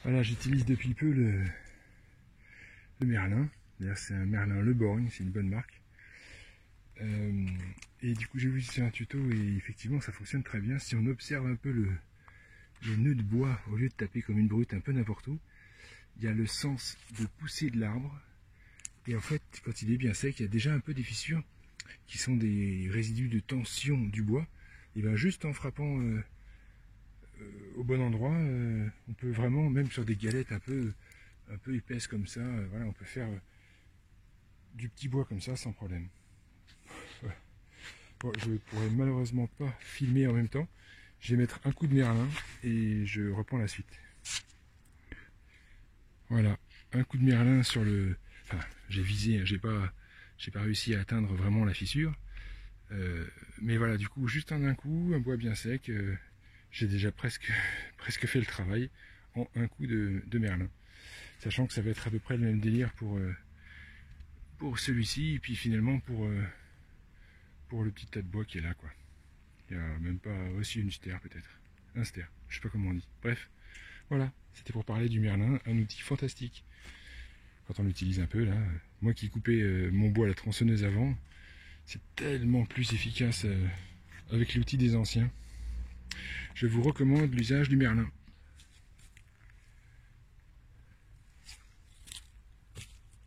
Voilà, j'utilise depuis peu le Merlin. D'ailleurs, c'est un Merlin Le Borgne, c'est une bonne marque. Et du coup, j'ai vu sur un tuto et effectivement, ça fonctionne très bien. Si on observe un peu les nœuds de bois, au lieu de taper comme une brute un peu n'importe où, il y a le sens de pousser de l'arbre. Et en fait, quand il est bien sec, il y a déjà un peu des fissures qui sont des résidus de tension du bois. Et bien juste en frappant au bon endroit, on peut vraiment, même sur des galettes un peu épaisses comme ça, voilà, on peut faire du petit bois comme ça sans problème. Voilà. Bon, je ne pourrais malheureusement pas filmer en même temps. Je vais mettre un coup de Merlin et je reprends la suite. Voilà, un coup de Merlin sur le... Enfin, j'ai visé, j'ai pas réussi à atteindre vraiment la fissure. Mais voilà, du coup, juste en un coup, un bois bien sec, j'ai déjà presque fait le travail en un coup de Merlin. Sachant que ça va être à peu près le même délire pour celui-ci, et puis finalement pour le petit tas de bois qui est là, quoi. Il n'y a même pas aussi une stère peut-être. Un stère, je sais pas comment on dit. Bref, voilà, c'était pour parler du Merlin, un outil fantastique. Quand on l'utilise un peu, là, moi qui coupais mon bois à la tronçonneuse avant, c'est tellement plus efficace avec l'outil des anciens. Je vous recommande l'usage du Merlin.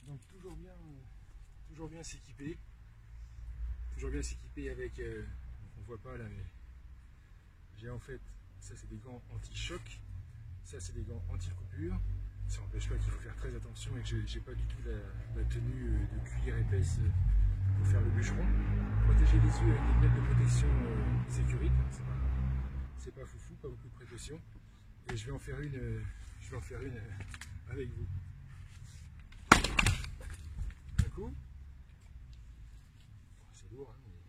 Donc toujours bien s'équiper. Toujours bien s'équiper avec, on voit pas là, mais j'ai en fait, ça c'est des gants anti-choc, ça c'est des gants anti-coupure. Ça n'empêche pas qu'il faut faire très attention et que j'ai pas du tout la tenue de cuir épaisse pour faire le bûcheron. Protéger les yeux avec des lunettes de protection sécurité, c'est pas foufou, pas beaucoup de précautions. Et je vais en faire une avec vous. Un coup. C'est lourd, hein, mais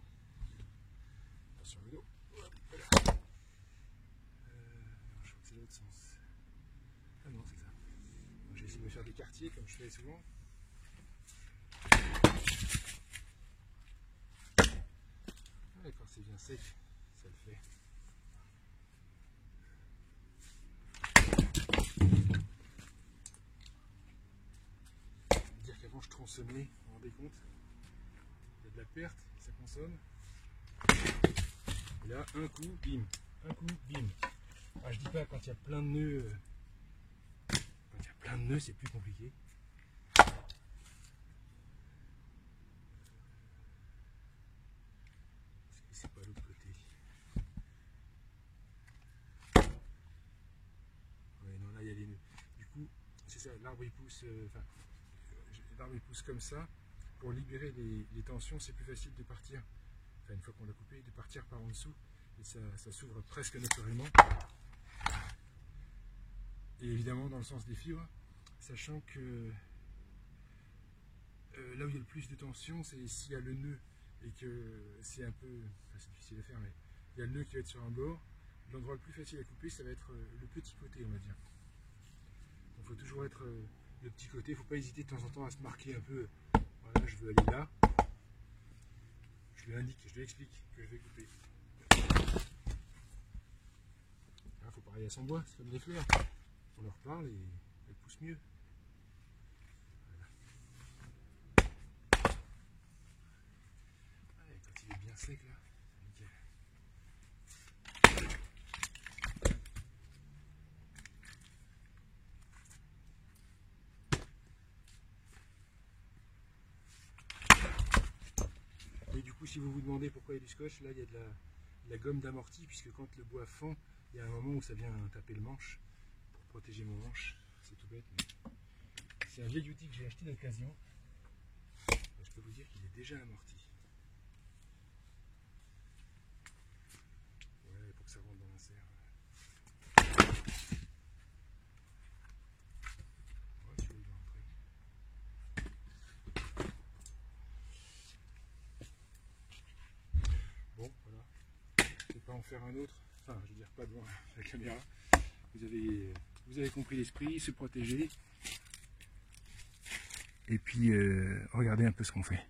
attention le dos. Voilà. Je crois que c'est l'autre sens. Ah non, c'est ça. Je vais essayer de me faire des quartiers comme je fais souvent. Ah, quand c'est bien sec, ça le fait. Dire qu'avant je tronçonnais, vous vous rendez compte? Il y a de la perte, ça consomme. Et là, un coup, bim. Un coup, bim. Ah, je dis pas quand il y a plein de nœuds. Quand il y a plein de nœuds, c'est plus compliqué. C'est pas l'autre côté. Ouais, non, là il y a des nœuds. Du coup, c'est ça, l'arbre il pousse. L'arbre il pousse comme ça. Pour libérer les tensions, c'est plus facile de partir. Enfin, une fois qu'on l'a coupé, de partir par en dessous. Et ça s'ouvre presque naturellement. Et évidemment dans le sens des fibres, sachant que là où il y a le plus de tension, c'est s'il y a le nœud et que c'est un peu, enfin c'est difficile à faire, mais il y a le nœud qui va être sur un bord. L'endroit le plus facile à couper, ça va être le petit côté, on va dire. Donc il faut toujours être le petit côté, il ne faut pas hésiter de temps en temps à se marquer un peu. Voilà, je veux aller là. Je lui indique, je lui explique que je vais couper. Il faut pareil à son bois, c'est comme des fleurs. On leur parle et elles poussent mieux. Voilà. Ouais, quand il est bien sec là, nickel. Et du coup, si vous vous demandez pourquoi il y a du scotch, là il y a de la gomme d'amorti, puisque quand le bois fend, il y a un moment où ça vient taper le manche pour protéger mon manche. C'est tout bête, mais c'est un vieil outil que j'ai acheté d'occasion. Je peux vous dire qu'il est déjà amorti. Ouais, pour que ça rentre dans l'insert. Ouais, celui-là il va rentrer. Bon, voilà. Je ne vais pas en faire un autre. Enfin, je veux dire, pas devant la caméra. Vous avez compris l'esprit, se protéger. Et puis, regardez un peu ce qu'on fait.